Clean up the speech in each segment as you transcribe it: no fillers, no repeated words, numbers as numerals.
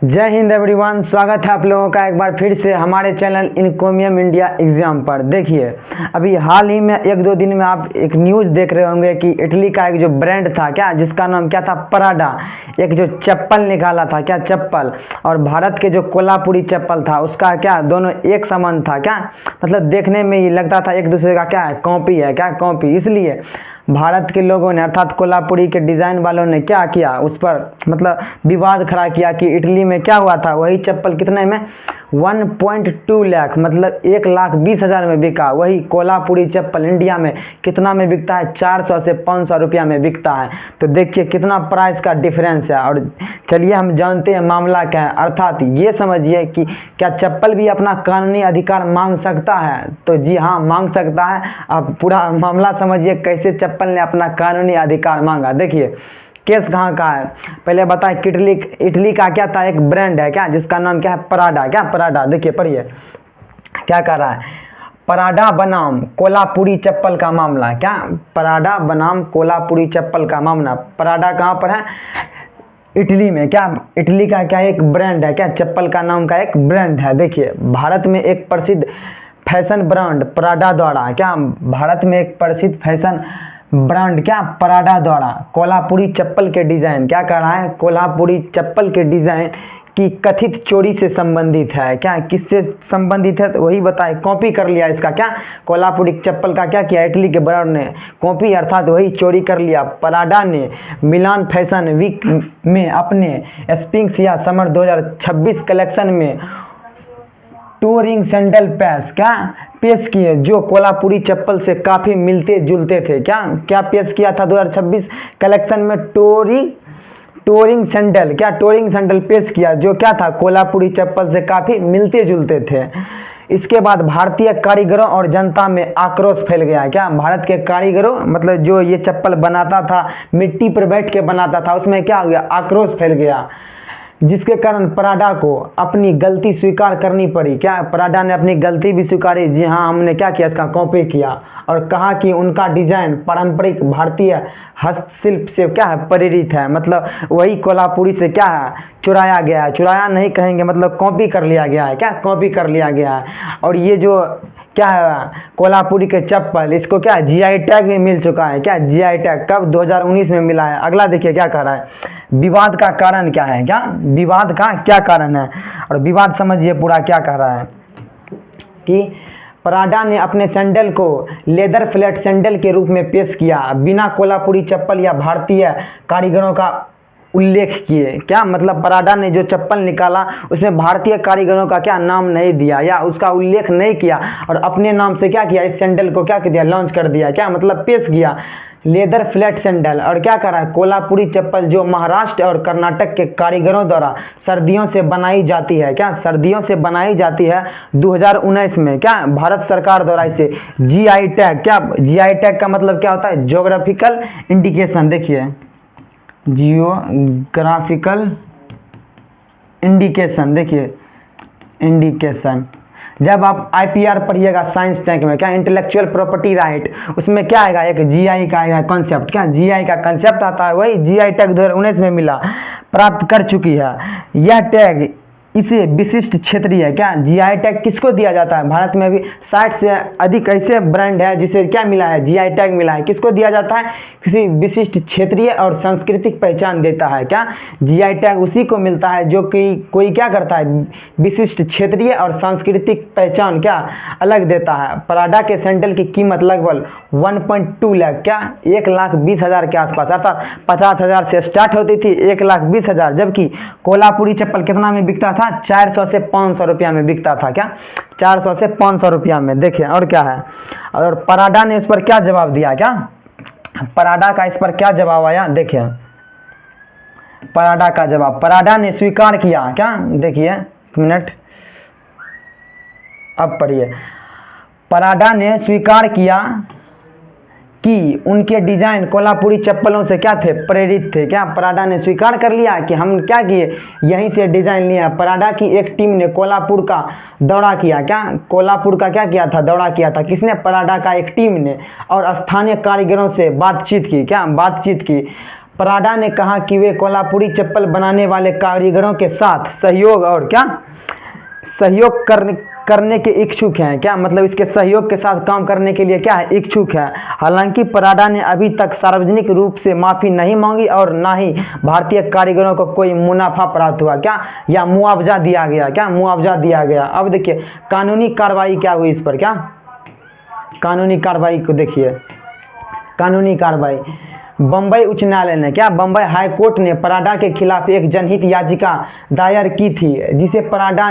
जय हिंद एवरीवन, स्वागत है आप लोगों का एक बार फिर से हमारे चैनल इनकोमियम इंडिया एग्ज़ाम पर। देखिए, अभी हाल ही में एक दो दिन में आप एक न्यूज़ देख रहे होंगे कि इटली का एक जो ब्रांड था क्या, जिसका नाम क्या था, पराडा, एक जो चप्पल निकाला था क्या, चप्पल, और भारत के जो कोल्हापुरी चप्पल था उसका क्या दोनों एक समान था क्या। मतलब देखने में ही लगता था एक दूसरे का क्या है, कॉपी है क्या, कॉपी। इसलिए भारत के लोगों ने अर्थात कोल्हापुरी के डिज़ाइन वालों ने क्या किया, उस पर मतलब विवाद खड़ा किया कि इटली में क्या हुआ था, वही चप्पल कितने में 1.2 लाख मतलब 1,20,000 में बिका। वही कोल्हापुरी चप्पल इंडिया में कितना में बिकता है, 400 से 500 रुपया में बिकता है। तो देखिए कितना प्राइस का डिफरेंस है। और चलिए हम जानते हैं मामला क्या है। अर्थात ये समझिए कि क्या चप्पल भी अपना कानूनी अधिकार मांग सकता है। तो जी हाँ, मांग सकता है। आप पूरा मामला समझिए कैसे चप्पल ने अपना कानूनी अधिकार मांगा। देखिए केस कहाँ का है, पहले बताएं कि इटली का क्या था, एक ब्रांड है क्या जिसका नाम क्या है, पराडा। क्या पराडा, देखिए पढ़िए क्या कर रहा है। पराडा बनाम कोल्हापुरी चप्पल का मामला। क्या पराडा बनाम कोल्हापुरी चप्पल का मामला। पराडा कहाँ पर है, इटली में। क्या इटली का क्या एक ब्रांड है क्या, चप्पल का नाम का एक ब्रांड है। देखिए भारत में एक प्रसिद्ध फैशन ब्रांड पराडा द्वारा क्या, भारत में एक प्रसिद्ध फैशन ब्रांड क्या, पराडा द्वारा कोल्हापुरी चप्पल के डिज़ाइन क्या कर रहा है, कोल्हापुरी चप्पल के डिज़ाइन की कथित चोरी से संबंधित है। क्या किससे संबंधित है, तो वही बताए, कॉपी कर लिया इसका क्या, कोल्हापुरी चप्पल का क्या किया, इटली के ब्रांड ने कॉपी अर्थात वही चोरी कर लिया। पराडा ने मिलान फैशन वीक में अपने स्प्रिंग या समर 2026 कलेक्शन में टूरिंग सैंडल पेश किए जो कोल्हापुरी चप्पल से काफ़ी मिलते जुलते थे। क्या पेश किया था 2026 कलेक्शन में, टूरिंग सैंडल पेश किया जो क्या था, कोल्हापुरी चप्पल से काफ़ी मिलते जुलते थे। इसके बाद भारतीय कारीगरों और जनता में आक्रोश फैल गया। क्या भारत के कारीगरों मतलब जो ये चप्पल बनाता था, मिट्टी पर बैठ के बनाता था, उसमें क्या हो गया, आक्रोश फैल गया, जिसके कारण पराडा को अपनी गलती स्वीकार करनी पड़ी। क्या पराडा ने अपनी गलती भी स्वीकारी, जी हाँ हमने क्या किया, इसका कॉपी किया, और कहा कि उनका डिज़ाइन पारंपरिक भारतीय हस्तशिल्प से क्या है, प्रेरित है। मतलब वही कोल्हापुरी से क्या है, चुराया गया है, चुराया नहीं कहेंगे, मतलब कॉपी कर लिया गया है। क्या कॉपी कर लिया गया है। और ये जो क्या है कोल्हापुरी के चप्पल, इसको क्या जीआई टैग भी मिल चुका है। क्या जीआई टैग कब, 2019 में मिला है। अगला देखिए क्या कह रहा है, विवाद का कारण क्या है। क्या विवाद का क्या कारण है, और विवाद समझिए पूरा क्या कह रहा है कि पराडा ने अपने सैंडल को लेदर फ्लैट सैंडल के रूप में पेश किया, बिना कोल्हापुरी चप्पल या भारतीय कारीगरों का उल्लेख किए। क्या मतलब पराडा ने जो चप्पल निकाला उसमें भारतीय कारीगरों का क्या नाम नहीं दिया या उसका उल्लेख नहीं किया, और अपने नाम से क्या किया, इस सैंडल को क्या किया, लॉन्च कर दिया। क्या मतलब पेश किया लेदर फ्लैट सैंडल। और क्या करा है, कोल्हापुरी चप्पल जो महाराष्ट्र और कर्नाटक के कारीगरों द्वारा सर्दियों से बनाई जाती है। क्या सर्दियों से बनाई जाती है 2019 में। क्या भारत सरकार द्वारा इसे जीआई टैग, क्या जीआई टैग का मतलब क्या होता है, ज्योग्राफिकल इंडिकेशन। देखिए जियोग्राफिकल इंडिकेशन, देखिए इंडिकेशन। जब आप आईपीआर पढ़िएगा साइंस टैग में, क्या इंटेलेक्चुअल प्रॉपर्टी राइट, उसमें क्या आएगा, एक जीआई का आएगा कॉन्सेप्ट। क्या जीआई का कॉन्सेप्ट आता है, वही जीआई टैग 2019 में मिला, प्राप्त कर चुकी है। यह टैग इसे विशिष्ट क्षेत्रीय, क्या जीआई टैग किसको दिया जाता है, भारत में भी 60 से अधिक ऐसे ब्रांड है जिसे क्या मिला है, जीआई टैग मिला है। किसको दिया जाता है, किसी विशिष्ट क्षेत्रीय और सांस्कृतिक पहचान देता है। क्या जीआई टैग उसी को मिलता है जो कि कोई क्या करता है, विशिष्ट क्षेत्रीय और सांस्कृतिक पहचान क्या अलग देता है। पराडा के सैंडल की कीमत लगभग 1.2 लाख, क्या 1,20,000 के आसपास, अर्थात 50,000 से स्टार्ट होती थी, 1,20,000, जबकि कोल्हापुरी चप्पल कितना में बिकता था, 400 से 500 रुपया में बिकता था। क्या 400 से 500 रुपया में। देखिए और क्या है, और पराडा ने इस पर क्या जवाब दिया। क्या पराडा का इस पर क्या जवाब आया, देखिए पराडा का जवाब, पराडा ने स्वीकार किया। क्या देखिए एक मिनट, अब पढ़िए, पराडा ने स्वीकार किया कि उनके डिज़ाइन कोल्हापुरी चप्पलों से क्या थे, प्रेरित थे। क्या पराडा ने स्वीकार कर लिया कि हम क्या किए, यहीं से डिज़ाइन लिया। पराडा की एक टीम ने कोल्हापुर का दौरा किया। क्या कोल्हापुर का क्या किया था, दौरा किया था। किसने, पराडा का एक टीम ने, और स्थानीय कारीगरों से बातचीत की। क्या बातचीत की। पराडा ने कहा कि वे कोल्हापुरी चप्पल बनाने वाले कारीगरों के साथ सहयोग और क्या सहयोग करने के इच्छुक हैं। क्या मतलब इसके सहयोग के साथ काम करने के लिए क्या है, इच्छुक है। हालांकि पराडा ने अभी तक सार्वजनिक रूप से माफ़ी नहीं मांगी और ना ही भारतीय कारीगरों को कोई मुनाफा प्राप्त हुआ क्या, या मुआवजा दिया गया, क्या मुआवजा दिया गया। अब देखिए कानूनी कार्रवाई क्या हुई इस पर, क्या कानूनी कार्रवाई को देखिए। कानूनी कार्रवाई बम्बई उच्च न्यायालय ने, क्या बम्बई हाई कोर्ट ने पराडा के खिलाफ एक जनहित याचिका दायर की थी, जिसे पराडा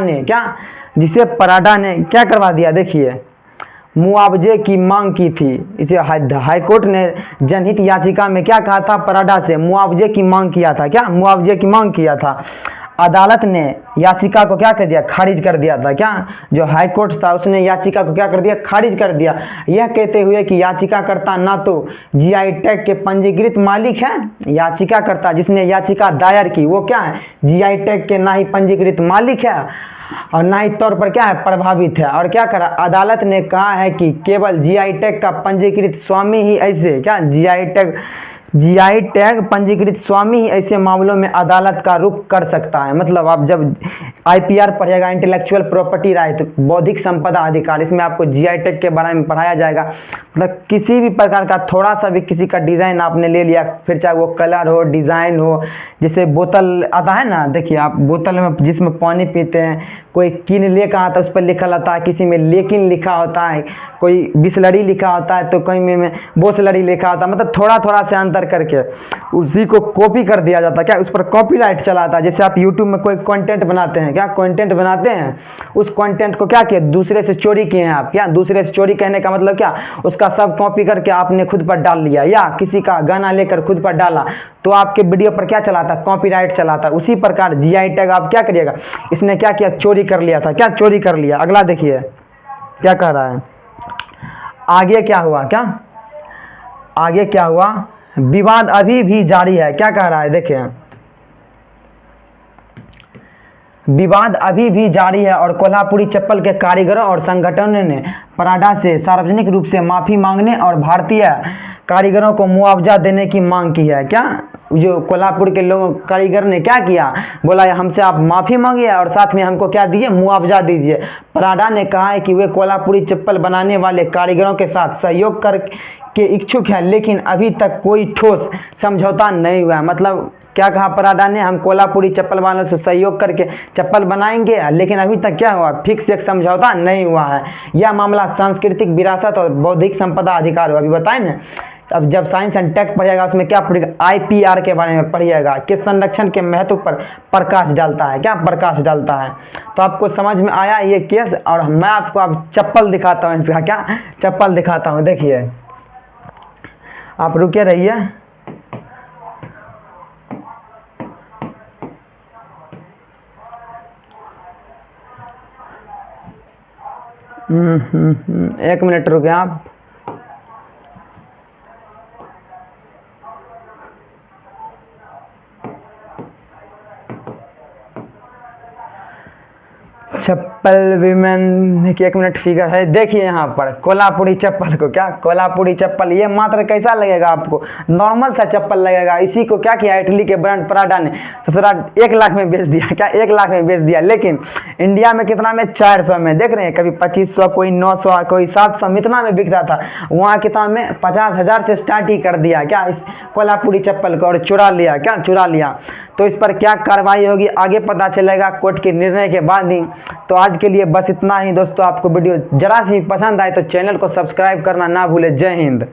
ने क्या करवा दिया, देखिए मुआवजे की मांग की थी। इसे हाई कोर्ट ने जनहित याचिका में क्या कहा था, पराडा से मुआवजे की मांग किया था, क्या मुआवजे की मांग किया था। अदालत ने याचिका को क्या कर दिया, खारिज कर दिया था। क्या जो हाई कोर्ट था उसने याचिका को क्या कर दिया, खारिज कर दिया, यह कहते हुए कि याचिकाकर्ता ना तो जीआई टैग के पंजीकृत मालिक है, याचिकाकर्ता जिसने याचिका दायर की वो क्या है, जीआई टैग के ना ही पंजीकृत मालिक है और ना ही तौर पर क्या है, प्रभावित है। और क्या करा, अदालत ने कहा है कि केवल जीआई टैग का पंजीकृत स्वामी ही ऐसे, क्या जीआई टैग पंजीकृत स्वामी ही ऐसे मामलों में अदालत का रुख कर सकता है। मतलब आप जब आईपीआर पढ़िएगा, इंटेलेक्चुअल प्रॉपर्टी राइट, बौद्धिक संपदा अधिकार, इसमें आपको जीआई टैग के बारे में पढ़ाया जाएगा। मतलब किसी भी प्रकार का थोड़ा सा भी किसी का डिज़ाइन आपने ले लिया, फिर चाहे वो कलर हो, डिज़ाइन हो, जैसे बोतल आता है ना, देखिए आप बोतल में जिसमें पानी पीते हैं, कोई किन ले का आता है उस पर लिखा होता है, किसी में लेकिन लिखा होता है, कोई बिसलरी लिखा होता है तो कहीं में बोसलरी लिखा होता है। मतलब थोड़ा थोड़ा से अंतर करके उसी को कॉपी कर दिया जाता है, क्या उस पर कॉपीराइट चला आता है। जैसे आप यूट्यूब में कोई कंटेंट बनाते हैं, क्या कंटेंट बनाते हैं, उस कंटेंट को क्या किया, दूसरे से चोरी किए हैं आप। क्या दूसरे से चोरी कहने का मतलब क्या, उसका सब कॉपी करके आपने खुद पर डाल लिया, या किसी का गाना लेकर खुद पर डाला तो आपके वीडियो पर क्या चलाता, कॉपीराइट चलाता। उसी प्रकार जीआई टैग आप क्या करिएगा, इसने क्या किया, चोरी कर लिया था, क्या चोरी कर लिया। अगला देखिए क्या कह रहा है, आगे क्या हुआ, क्या आगे क्या हुआ, विवाद अभी भी जारी है। क्या कह रहा है, देखिए विवाद अभी भी जारी है और कोल्हापुरी चप्पल के कारीगरों और संगठनों ने पराडा से सार्वजनिक रूप से माफ़ी मांगने और भारतीय कारीगरों को मुआवजा देने की मांग की है। क्या जो कोल्हापुर के लोग कारीगर ने क्या किया, बोला हमसे आप माफ़ी मांगिए और साथ में हमको क्या दीजिए, मुआवजा दीजिए। पराडा ने कहा है कि वे कोल्हापुरी चप्पल बनाने वाले कारीगरों के साथ सहयोग कर के इच्छुक है, लेकिन अभी तक कोई ठोस समझौता नहीं हुआ है। मतलब क्या कहा पराडा ने, हम कोल्हापुरी चप्पल वालों से सहयोग करके चप्पल बनाएंगे, लेकिन अभी तक क्या हुआ, फिक्स एक समझौता नहीं हुआ है। यह मामला सांस्कृतिक विरासत और बौद्धिक संपदा अधिकार हुआ। अभी बताएं ना, अब जब साइंस एंड टेक पढ़िएगा उसमें क्या पढ़िएगा, आईपीआर के बारे में पढ़िएगा कि संरक्षण के महत्व पर प्रकाश डालता है, क्या प्रकाश डालता है। तो आपको समझ में आया ये केस, और मैं आपको अब चप्पल दिखाता हूँ, इसका क्या चप्पल दिखाता हूँ। देखिए आप रुके रहिए, एक मिनट रुके आप। चप्पल विमेन, एक मिनट फिगर है, देखिए यहाँ पर कोल्हापुरी चप्पल को, क्या कोल्हापुरी चप्पल, ये मात्र कैसा लगेगा आपको, नॉर्मल सा चप्पल लगेगा। इसी को क्या किया, इटली के ब्रांड पराडा ने ससुरा 1 लाख में बेच दिया, क्या 1 लाख में बेच दिया। लेकिन इंडिया में कितना में, 400 में, देख रहे हैं, कभी 2500, कोई 900, कोई 700 इतना में बिकता था, वहाँ कितना में 50,000 से स्टार्ट ही कर दिया क्या इस कोल्हापुरी चप्पल को, और चुरा लिया, क्या चुरा लिया। तो इस पर क्या कार्रवाई होगी आगे पता चलेगा कोर्ट के निर्णय के बाद ही। तो आज के लिए बस इतना ही दोस्तों। आपको वीडियो जरा सी पसंद आए तो चैनल को सब्सक्राइब करना ना भूले। जय हिंद।